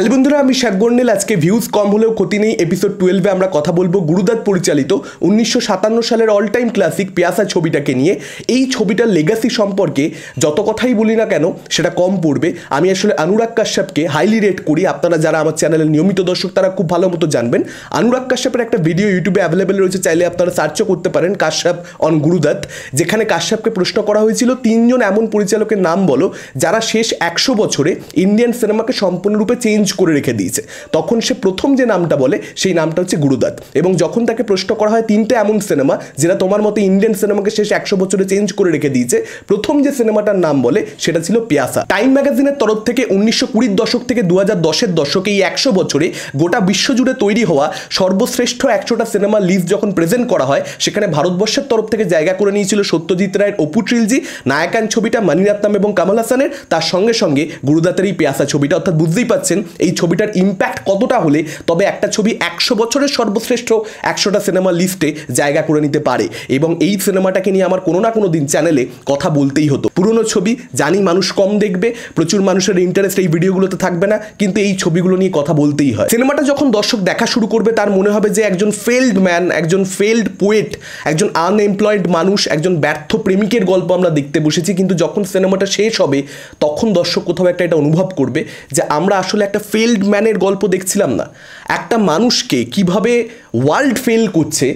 Hello বন্ধুরা, আমি শাকবর্ণিল। আজকে ভিউজ কম হলেও ক্ষতি নেই এপিসোড 12-এ আমরা কথা বলবো গুরুদাত পরিচালিত 1957 সালের অল টাইম ক্লাসিক পিয়াসা ছবিটাকে নিয়ে। এই ছবিটার লেগাসি সম্পর্কে যত কথাই বলি না কেন সেটা কম পড়বে। আমি আসলে অনুরাগ কাশ্যপকে হাইলি রেট করি। আপনারা যারা আমার চ্যানেলের নিয়মিত দর্শক তারা খুব ভালো মতো জানবেন। অনুরাগ কাশ্যপের একটা ভিডিও ইউটিউবে অ্যাভেলেবেল রয়েছে, চাইলে আপনারা সার্চও করতে পারেন কাশ্যপ অন গুরুদাত, যেখানে কাশ্যপকে প্রশ্ন করা হয়েছিল 3 জন এমন পরিচালকের নাম বলো যারা শেষ 100 বছরে ইন্ডিয়ান সিনেমাকে সম্পূর্ণরূপে চেঞ্জ করে রেখে দিয়েছে। তখন সে প্রথম যে নামটা বলে সেই নামটা হচ্ছে গুরুদাত। এবং যখন তাকে প্রশ্ন করা হয় 3টে এমন সিনেমা যেটা তোমার মতে ইন্ডিয়ান সিনেমাকে শেষ 100 বছরে চেঞ্জ করে রেখে দিয়েছে, প্রথম যে সিনেমাটার নাম বলে সেটা ছিল পিয়াসা। টাইম ম্যাগাজিনের তরফ থেকে 1920 দশক থেকে 2010-এর দশকে এই 100 বছরে গোটা বিশ্বজুড়ে তৈরি হওয়া সর্বশ্রেষ্ঠ 100টা সিনেমা লিস্ট যখন প্রেজেন্ট করা হয়, সেখানে ভারতবর্ষের তরফ থেকে জায়গা করে নিয়েছিল সত্যজিৎ রায়ের অপু ট্রিলজি, নায়কান ছবিটা মণিরত্নম এবং কমল হাসানের, তার সঙ্গে সঙ্গে গুরুদাতের এই পিয়াসা ছবিটা। অর্থাৎ বুঝতেই পাচ্ছেন এই ছবিটার ইম্প্যাক্ট কতটা হলে তবে একটা ছবি 100 বছরের সর্বশ্রেষ্ঠ 100টা সিনেমা লিস্টে জায়গা করে নিতে পারে। এবং এই সিনেমাটাকে নিয়ে আমার কোনো না কোনো দিন চ্যানেলে কথা বলতেই হতো। পুরনো ছবি জানি মানুষ কম দেখবে, প্রচুর মানুষের ইন্টারেস্ট এই ভিডিওগুলোতে থাকবে না, কিন্তু এই ছবিগুলো নিয়ে কথা বলতেই হয়। সিনেমাটা যখন দর্শক দেখা শুরু করবে তার মনে হবে যে একজন ফেল্ড ম্যান, একজন ফেল্ড পোয়েট, একজন আনএমপ্লয়েড মানুষ, একজন ব্যর্থ প্রেমিকের গল্প আমরা দেখতে বসেছি। কিন্তু যখন সিনেমাটা শেষ হবে তখন দর্শক কোথাও একটা এটা অনুভব করবে যে আমরা আসলে একটা ফেল্ড ম্যানের গল্প দেখছিলাম না, একটা মানুষকে কিভাবে ওয়ার্ল্ড ফেল করছে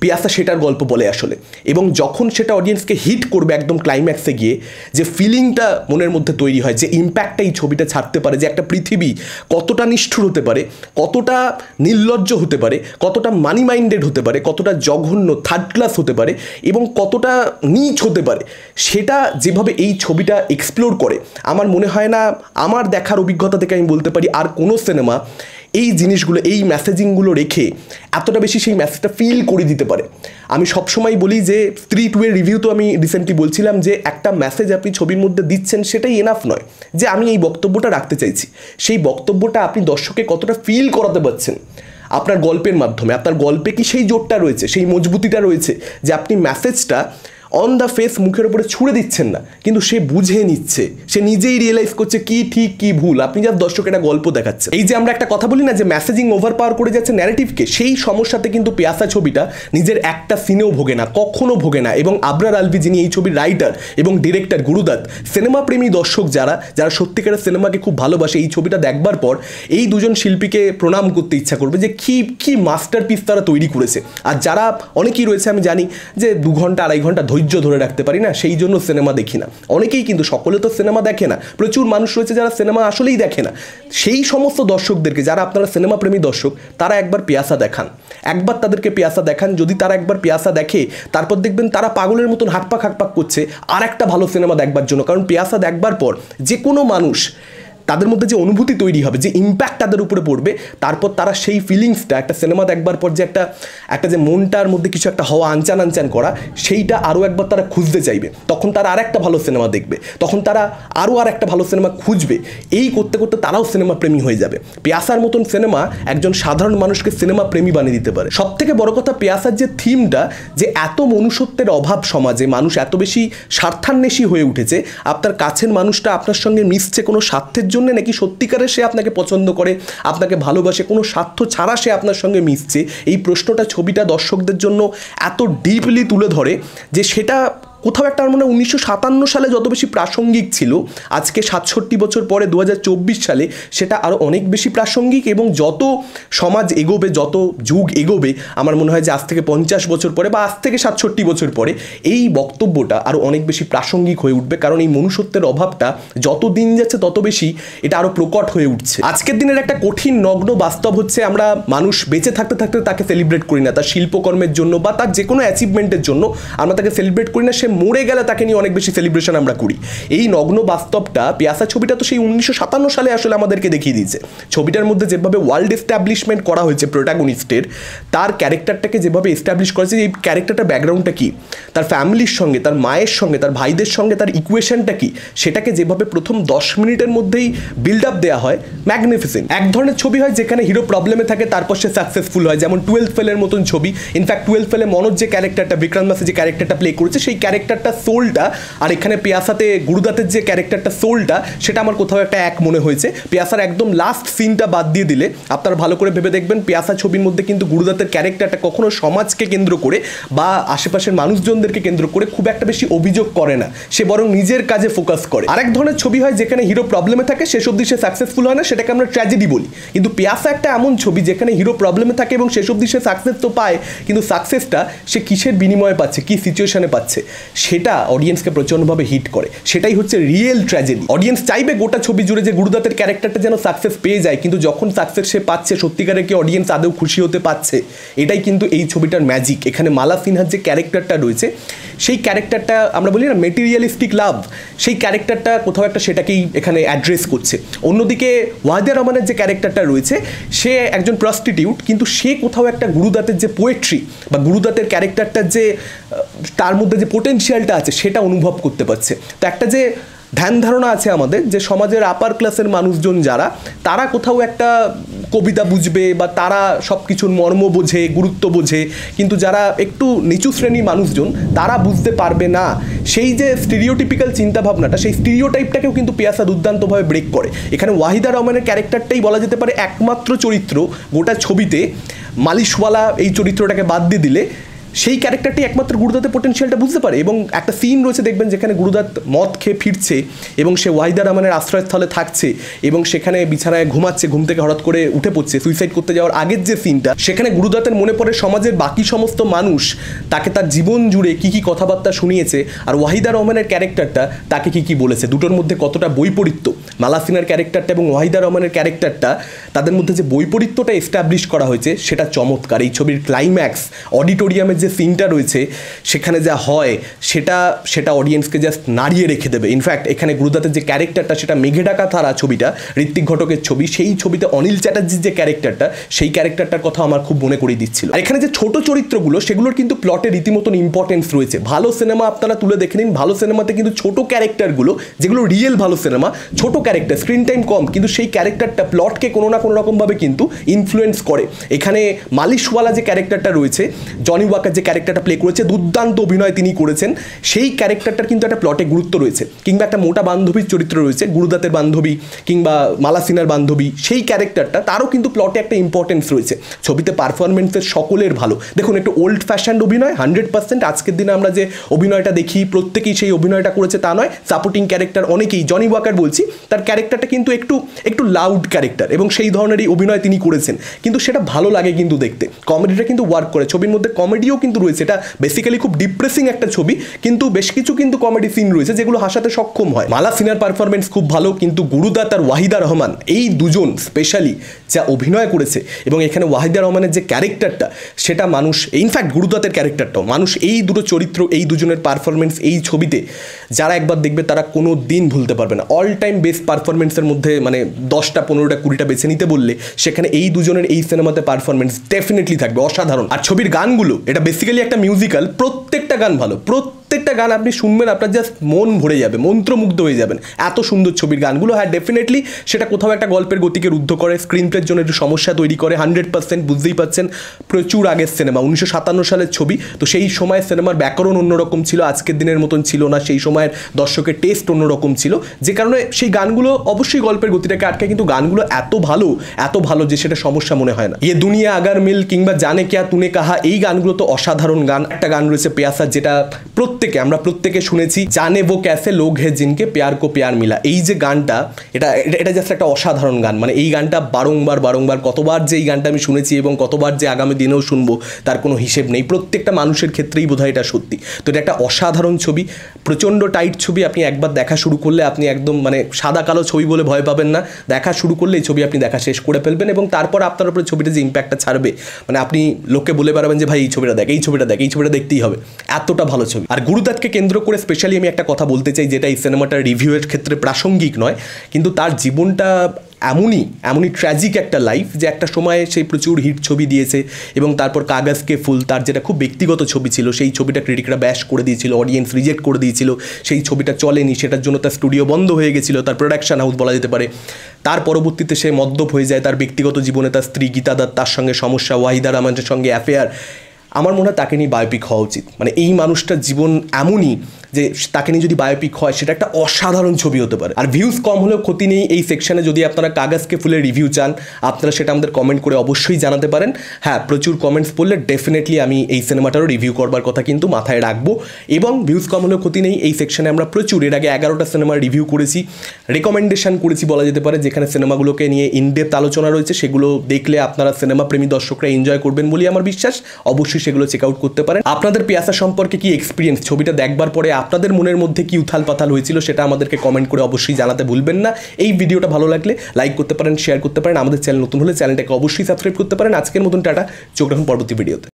পিয়াসা সেটার গল্প বলে আসলে। এবং যখন সেটা অডিয়েন্সকে হিট করবে একদম ক্লাইম্যাক্সে গিয়ে, যে ফিলিংটা মনের মধ্যে তৈরি হয়, যে ইম্প্যাক্টটা এই ছবিটা ছাড়তে পারে, যে একটা পৃথিবী কতটা নিষ্ঠুর হতে পারে, কতটা নির্লজ্জ হতে পারে, কতটা মানি মাইন্ডেড হতে পারে, কতটা জঘন্য থার্ড ক্লাস হতে পারে এবং কতটা নীচ হতে পারে, সেটা যেভাবে এই ছবিটা এক্সপ্লোর করে, আমার মনে হয় না, আমার দেখার অভিজ্ঞতা থেকে আমি বলতে পারি আর কোনো সিনেমা এই জিনিসগুলো, এই মেসেজিংগুলো রেখে এতটা বেশি সেই মেসেজটা ফিল করে দিতে পারে। আমি সবসময় বলি যে স্ত্রী 2-এর রিভিউ তো আমি রিসেন্টলি বলছিলাম যে একটা মেসেজ আপনি ছবির মধ্যে দিচ্ছেন সেটাই এনাফ নয়, যে আমি এই বক্তব্যটা রাখতে চাইছি। সেই বক্তব্যটা আপনি দর্শককে কতটা ফিল করাতে পারছেন আপনার গল্পের মাধ্যমে, আপনার গল্পে কি সেই জোরটা রয়েছে, সেই মজবুতিটা রয়েছে যে আপনি মেসেজটা অন দ্য ফেস মুখের উপরে ছুড়ে দিচ্ছেন না, কিন্তু সে বুঝে নিচ্ছে, সে নিজেই রিয়েলাইজ করছে কি ঠিক কি ভুল। আপনি যা দর্শক একটা গল্প দেখাচ্ছেন। এই যে আমরা একটা কথা বলি না যে মেসেজিং ওভার পাওয়ার করে যাচ্ছে ন্যারেটিভকে, সেই সমস্যাতে কিন্তু পিয়াসা ছবিটা নিজের একটা সিনেও ভোগে না, কখনো ভোগে না। এবং আবরার আলভি, যিনি এই ছবির রাইটার এবং ডিরেক্টর, গুরুদাত, সিনেমা প্রেমী দর্শক যারা যারা সত্যিকারের সিনেমাকে খুব ভালোবাসে, এই ছবিটা দেখবার পর এই দুজন শিল্পীকে প্রণাম করতে ইচ্ছা করবে যে কি মাস্টারপিস তারা তৈরি করেছে। আর যারা অনেকেই রয়েছে আমি জানি যে 2 ঘন্টা 2.5 ঘন্টা ধৈর্য ধরে রাখতে পারি না, সেই জন্য সিনেমা দেখি না। অনেকেই কিন্তু, সকলে তো সিনেমা দেখে না, প্রচুর মানুষ রয়েছে যারা সিনেমা আসলেই দেখে না। সেই সমস্ত দর্শকদেরকে, যারা আপনারা সিনেমা প্রেমী দর্শক, তারা একবার পিয়াসা দেখান, একবার তাদেরকে পিয়াসা দেখান। যদি তারা একবার পিয়াসা দেখে তারপর দেখবেন তারা পাগলের মতন হাঁকপাক করছে আর একটা ভালো সিনেমা দেখবার জন্য। কারণ পিয়াসা দেখবার পর যে কোনো মানুষ, তাদের মধ্যে যে অনুভূতি তৈরি হবে, যে ইম্প্যাক্ট তাদের উপরে পড়বে, তারপর তারা সেই ফিলিংসটা একটা সিনেমা দেখবার পর যে একটা যে মনটার মধ্যে কিছু একটা হওয়া, আনচান করা, সেইটা আরও একবার তারা খুঁজতে চাইবে। তখন তারা আর একটা ভালো সিনেমা দেখবে, তখন তারা আরও আর একটা ভালো সিনেমা খুঁজবে। এই করতে করতে তারাও সিনেমা প্রেমী হয়ে যাবে। পিয়াসার মতন সিনেমা একজন সাধারণ মানুষকে সিনেমা প্রেমী বানিয়ে দিতে পারে। সব থেকে বড় কথা, পিয়াসার যে থিমটা, যে এত মনুষ্যত্বের অভাব সমাজে, মানুষ এত বেশি স্বার্থান্বেষী হয়ে উঠেছে, আপনার কাছের মানুষটা আপনার সঙ্গে মিশছে কোনো স্বার্থের জন্য নাকি সত্যিকারে সে আপনাকে পছন্দ করে, আপনাকে ভালোবাসে, কোনো স্বার্থ ছাড়া সে আপনার সঙ্গে মিশছে, এই প্রশ্নটা ছবিটা দর্শকদের জন্য এত ডিপলি তুলে ধরে যে সেটা কোথাও একটা মানে 1957 সালে যত বেশি প্রাসঙ্গিক ছিল, আজকে 67 বছর পরে 2024 সালে সেটা আরও অনেক বেশি প্রাসঙ্গিক। এবং যত সমাজ এগোবে, যত যুগ এগোবে, আমার মনে হয় যে আজ থেকে 50 বছর পরে বা আজ থেকে 67 বছর পরে এই বক্তব্যটা আরও অনেক বেশি প্রাসঙ্গিক হয়ে উঠবে। কারণ এই মনুষ্যত্বের অভাবটা যত দিন যাচ্ছে তত বেশি এটা আরও প্রকট হয়ে উঠছে। আজকের দিনের একটা কঠিন নগ্ন বাস্তব হচ্ছে, আমরা মানুষ বেঁচে থাকতে থাকতে তাকে সেলিব্রেট করি না, তার শিল্পকর্মের জন্য বা তার যে কোনো অ্যাচিভমেন্টের জন্য আমরা তাকে সেলিব্রেট করি না। সে মরে গেলে তাকে নিয়ে অনেক বেশি সেলিব্রেশন আমরা করি। এই নগ্ন বাস্তবটা পিয়াসা ছবিটা তো সেই 1957 সালে আসলে আমাদেরকে দেখিয়ে দিয়েছে। ছবিটার মধ্যে যেভাবে ওয়ার্ল্ড এস্টাবলিশমেন্ট করা হয়েছে প্রোটাগনিস্টের, তার ক্যারেক্টারটাকে যেভাবে এস্টাবলিশ করেছে, এই ক্যারেক্টারটার ব্যাকগ্রাউন্ডটা কী, তার ফ্যামিলির সঙ্গে, তার মায়ের সঙ্গে, তার ভাইদের সঙ্গে তার ইকুয়েশনটা কী, সেটাকে যেভাবে প্রথম 10 মিনিটের মধ্যেই বিল্ড আপ দেওয়া হয়, ম্যাগনিফিসেন্ট। এক ধরনের ছবি হয় যেখানে হিরো প্রবলেমে থাকে, তারপর সে সাকসেসফুল হয়, যেমন 12th ফেলের মতন ছবি। ইনফ্যাক্ট 12th ফেলে মনোজ যে ক্যারেক্টারটা, বিক্রান্ত মাসে যে ক্যারেক্টারটা প্লে করেছে, সেই ক্যারেক্টার ক্যারেক্টারটা সোলটা আর এখানে পিয়াসাতে গুরুদাতের যে ক্যারেক্টারটা সোলটা সেটা আমার কোথাও একটা এক মনে হয়েছে। পিয়াসার একদম লাস্ট সিনটা বাদ দিয়ে দিলে আপনারা ভালো করে ভেবে দেখবেন পিয়াসা ছবির মধ্যে কিন্তু গুরুদাতের ক্যারেক্টারটা কখনো সমাজকে কেন্দ্র করে বা আশেপাশের মানুষজনদেরকে কেন্দ্র করে খুব একটা বেশি অভিযোগ করে না, সে বরং নিজের কাজে ফোকাস করে। আরেক ধরনের ছবি হয় যেখানে হিরো প্রবলেমে থাকে, শেষ অবধি সে সাকসেসফুল হয় না, সেটাকে আমরা ট্র্যাজেডি বলি। কিন্তু পিয়াসা একটা এমন ছবি যেখানে হিরো প্রবলেমে থাকে এবং শেষ অবধি সে সাকসেস তো পায়, কিন্তু সাকসেসটা সে কিসের বিনিময়ে পাচ্ছে, কি সিচুয়েশনে পাচ্ছে, সেটা অডিয়েন্সকে প্রচণ্ডভাবে হিট করে। সেটাই হচ্ছে রিয়েল ট্র্যাজেডি। অডিয়েন্স চাইবে গোটা ছবি জুড়ে যে গুরুদাতের ক্যারেক্টারটা যেন সাকসেস পেয়ে যায়, কিন্তু যখন সাকসেস সে পাচ্ছে সত্যিকারের কি অডিয়েন্স আদৌ খুশি হতে পারছে? এটাই কিন্তু এই ছবিটার ম্যাজিক। এখানে মালা সিনহার যে ক্যারেক্টারটা রয়েছে সেই ক্যারেক্টারটা আমরা বলি না মেটেরিয়ালিস্টিক লাভ, সেই ক্যারেক্টারটা কোথাও একটা সেটাকেই এখানে অ্যাড্রেস করছে। অন্যদিকে ওয়াহিদা রহমানের যে ক্যারেক্টারটা রয়েছে সে একজন প্রস্টিটিউট, কিন্তু সে কোথাও একটা গুরুদাতের যে পোয়েট্রি বা গুরুদাতের ক্যারেক্টারটার যে তার মধ্যে যে পোটেনশিয়ালটা আছে সেটা অনুভব করতে পারছে। তো একটা যে ধ্যান ধারণা আছে আমাদের যে সমাজের আপার ক্লাসের মানুষজন যারা, তারা কোথাও একটা কবিতা বুঝবে বা তারা সব কিছুর মর্ম বোঝে, গুরুত্ব বোঝে, কিন্তু যারা একটু নিচু শ্রেণীর মানুষজন তারা বুঝতে পারবে না। সেই যে স্টিরিওটিপিক্যাল চিন্তাভাবনাটা, সেই স্টিরিওটাইপটাকেও কিন্তু পিয়াসা দুর্দান্তভাবে ব্রেক করে। এখানে ওয়াহিদা রহমানের ক্যারেক্টারটাই বলা যেতে পারে একমাত্র চরিত্র গোটা ছবিতে, মালিশওয়ালা এই চরিত্রটাকে বাদ দিয়ে দিলে সেই ক্যারেক্টারটি একমাত্র গুরুদাতের পোটেনশিয়ালটা বুঝতে পারে। এবং একটা সিন রয়েছে দেখবেন যেখানে গুরুদাত মদ খেয়ে ফিরছে এবং সে ওয়াহিদা রহমানের আশ্রয়স্থলে থাকছে এবং সেখানে বিছানায় ঘুমাচ্ছে, ঘুম থেকে হঠাৎ করে উঠে পড়ছে সুইসাইড করতে যাওয়ার আগের যে সিনটা, সেখানে গুরুদাতের মনে পড়ে সমাজের বাকি সমস্ত মানুষ তাকে তার জীবন জুড়ে কী কী কথাবার্তা শুনিয়েছে আর ওয়াহিদা রহমানের ক্যারেক্টারটা তাকে কী কী বলেছে, দুটোর মধ্যে কতটা বৈপরীত্য। মালা সিনহার ক্যারেক্টারটা এবং ওয়াহিদা রহমানের ক্যারেক্টারটা, তাদের মধ্যে যে বৈপরীত্যটা এস্টাবলিশ করা হয়েছে সেটা চমৎকার। এই ছবির ক্লাইম্যাক্স অডিটোরিয়ামের যে সিনটা রয়েছে সেখানে যা হয় সেটা অডিয়েন্সকে জাস্ট নাড়িয়ে রেখে দেবে। ইনফ্যাক্ট এখানে গুরুদাতের যে ক্যারেক্টারটা সেটা মেঘে ঢাকা তারা ছবিটা, ঋত্বিক ঘটকের ছবি, সেই ছবিতে অনিল চ্যাটার্জির যে ক্যারেক্টারটা সেই ক্যারেক্টারটার কথা আমার খুব মনে করিয়ে দিচ্ছিল। আর এখানে যে ছোট চরিত্রগুলো সেগুলোর কিন্তু প্লটে রীতিমতন ইম্পর্টেন্স রয়েছে। ভালো সিনেমা আপনারা তুলে দেখে নিন, ভালো সিনেমাতে কিন্তু ছোট ক্যারেক্টারগুলো যেগুলো রিয়েল ভালো সিনেমা, ছোট ক্যারেক্টার, স্ক্রিন টাইম কম, কিন্তু সেই ক্যারেক্টারটা প্লটকে কোনো না কোনো রকমভাবে কিন্তু ইনফ্লুয়েন্স করে। এখানে মালিশওয়ালা যে ক্যারেক্টারটা রয়েছে, জনি ওয়াকার যে ক্যারেক্টারটা প্লে করেছে, দুর্দান্ত অভিনয় তিনি করেছেন, সেই ক্যারেক্টারটার কিন্তু একটা প্লটে গুরুত্ব রয়েছে। কিংবা একটা মোটা বান্ধবীর চরিত্র রয়েছে, গুরুদাতের বান্ধবী কিংবা মালা সিনহার বান্ধবী, সেই ক্যারেক্টারটা তারও কিন্তু প্লটে একটা ইম্পর্টেন্স রয়েছে। ছবিতে পারফরমেন্সের সকলের ভালো। দেখুন একটু ওল্ড ফ্যাশন অভিনয় 100%। আজকের দিনে আমরা যে অভিনয়টা দেখি প্রত্যেকেই সেই অভিনয়টা করেছে তা নয়, সাপোর্টিং ক্যারেক্টার অনেকেই, জনি ওয়াকার বলছি, তার ক্যারেক্টারটা কিন্তু একটু লাউড ক্যারেক্টার এবং সেই ধরনেরই অভিনয় তিনি করেছেন, কিন্তু সেটা ভালো লাগে কিন্তু দেখতে। কমেডিটা কিন্তু ওয়ার্ক করে, ছবির মধ্যে কমেডিও কিন্তু রয়েছে। এটা বেসিক্যালি খুব ডিপ্রেসিং একটা ছবি, কিন্তু বেশ কিছু কিন্তু কমেডি সিন রয়েছে যেগুলো হাসাতে সক্ষম হয়। মালা সিনহার পারফরমেন্স খুব ভালো, কিন্তু গুরুদাত আর ওয়াহিদা রহমান এই দুজন স্পেশালি যা অভিনয় করেছে, এবং এখানে ওয়াহিদা রহমানের যে ক্যারেক্টারটা সেটা মানুষ, ইনফ্যাক্ট গুরুদাতের ক্যারেক্টারটাও মানুষ, এই দুটো চরিত্র, এই দুজনের পারফরমেন্স এই ছবিতে যারা একবার দেখবে তারা কোনো দিন ভুলতে পারবে না। অল টাইম বেস্ট পারফরমেন্সের মধ্যে মানে 10টা 15টা 20টা বেছে নিতে বললে সেখানে এই দুজনের এই সিনেমাতে পারফরমেন্স ডেফিনেটলি থাকবে অসাধারণ। আর ছবির গানগুলো, এটা বেসিক্যালি একটা মিউজিক্যাল, প্রত্যেকটা গান ভালো, প্রত্যেকটা গান আপনি শুনবেন আপনার জাস্ট মন ভরে যাবে, মন্ত্রমুগ্ধ হয়ে যাবেন, এত সুন্দর ছবির গানগুলো। হ্যাঁ ডেফিনেটলি সেটা কোথাও একটা গল্পের গতিকে রুদ্ধ করে, স্ক্রিন প্লের জন্য একটু সমস্যা তৈরি করে, 100% বুঝতেই পাচ্ছেন। প্রচুর আগের সিনেমা, 1957 সালের ছবি, তো সেই সময় সিনেমার ব্যাকরণ অন্যরকম ছিল, আজকের দিনের মতন ছিল না, সেই সময়ের দর্শকের টেস্ট অন্যরকম ছিল, যে কারণে সেই গানগুলো অবশ্যই গল্পের গতিটাকে আটকে, কিন্তু গানগুলো এত ভালো যে সেটা সমস্যা মনে হয় না। ইয়ে দুনিয়া আগার মিল কিংবা জানে ক্যা তুনে কাহা, এই গানগুলো তো অসাধারণ গান। একটা গান রয়েছে পিয়াসার যেটা আমরা প্রত্যেকে শুনেছি, জানে वो कैसे लोग हैं जिनके प्यार को प्यार मिला, এই যে গানটা, এটা জাস্ট একটা অসাধারণ গান। মানে এই গানটা বারংবার কতবার যে এই গানটা আমি শুনেছি এবং কতবার যে আগামী দিনেও শুনবো তার কোনো হিসেব নেই, প্রত্যেকটা মানুষের ক্ষেত্রেই বোধহয় এটা সত্যি। তো এটা একটা অসাধারণ ছবি, প্রচণ্ড টাইট ছবি। আপনি একবার দেখা শুরু করলে আপনি একদম মানে সাদা কালো ছবি বলে ভয় পাবেন না, দেখা শুরু করলে এই ছবি আপনি দেখা শেষ করে ফেলবেন, এবং তারপর আপনার উপরে ছবিটা যে ইম্প্যাক্টটা ছাড়বে, মানে আপনি লোককে বলে বেড়াবেন যে ভাই এই ছবিটা দেখতেই হবে, এতটা ভালো ছবি। আর গুরুদাতকে কেন্দ্র করে স্পেশালি আমি একটা কথা বলতে চাই, যেটা এই সিনেমাটার রিভিউয়ের ক্ষেত্রে প্রাসঙ্গিক নয়, কিন্তু তার জীবনটা এমনই ট্র্যাজিক একটা লাইফ, যে একটা সময়ে সেই প্রচুর হিট ছবি দিয়েছে এবং তারপর কাগজ কে ফুল, তার যেটা খুব ব্যক্তিগত ছবি ছিল, সেই ছবিটা ক্রিটিকরা ব্যাশ করে দিয়েছিল, অডিয়েন্স রিজেক্ট করে দিয়েছিল, সেই ছবিটা চলেনি, সেটার জন্য তার স্টুডিও বন্ধ হয়ে গেছিলো, তার প্রোডাকশন হাউস বলা যেতে পারে। তার পরবর্তীতে সে মদ্যপ হয়ে যায়, তার ব্যক্তিগত জীবনে তার স্ত্রী গীতা দত্ত, তার সঙ্গে সমস্যা, ওয়াহিদা রহমানের সঙ্গে অ্যাফেয়ার। আমার মনে হয় তাকে নিয়ে বায়োপিক হওয়া উচিত। মানে এই মানুষটার জীবন এমনই যে তাকে নিয়ে যদি বায়োপিক হয় সেটা একটা অসাধারণ ছবি হতে পারে। আর ভিউজ কম হলেও ক্ষতি নেই এই সেকশনে। যদি আপনারা কাগজ কে ফুলের রিভিউ চান আপনারা সেটা আমাদের কমেন্ট করে অবশ্যই জানাতে পারেন। হ্যাঁ, প্রচুর কমেন্টস পড়লে ডেফিনেটলি আমি এই সিনেমাটারও রিভিউ করবার কথা কিন্তু মাথায় রাখবো। এবং ভিউজ কম হলেও ক্ষতি নেই এই সেকশনে আমরা প্রচুর এর আগে 11টা সিনেমার রিভিউ করেছি, রেকমেন্ডেশন করেছি বলা যেতে পারে, যেখানে সিনেমাগুলোকে নিয়ে ইনডেপথ আলোচনা রয়েছে। সেগুলো দেখলে আপনারা সিনেমা প্রেমী দর্শকরা এনজয় করবেন বলেই আমার বিশ্বাস। অবশ্যই সেগুলো চেক আউট করতে পারেন। আপনাদের পিয়াসা সম্পর্কে কি এক্সপিরিয়েন্স, ছবিটা দেখবার পরে আপনাদের মনের মধ্যে কি উথাল পাথাল হয়েছিল সেটা আমাদেরকে কমেন্ট করে অবশ্যই জানাতে ভুলবেন না। এই ভিডিওটা ভালো লাগলে লাইক করতে পারেন, শেয়ার করতে পারেন। আমাদের চ্যানেল নতুন হলে চ্যানেলটাকে অবশ্যই সাবস্ক্রাইব করতে পারেন। আজকের মতন টাটা, চোখ রাখুন পরবর্তী ভিডিওতে।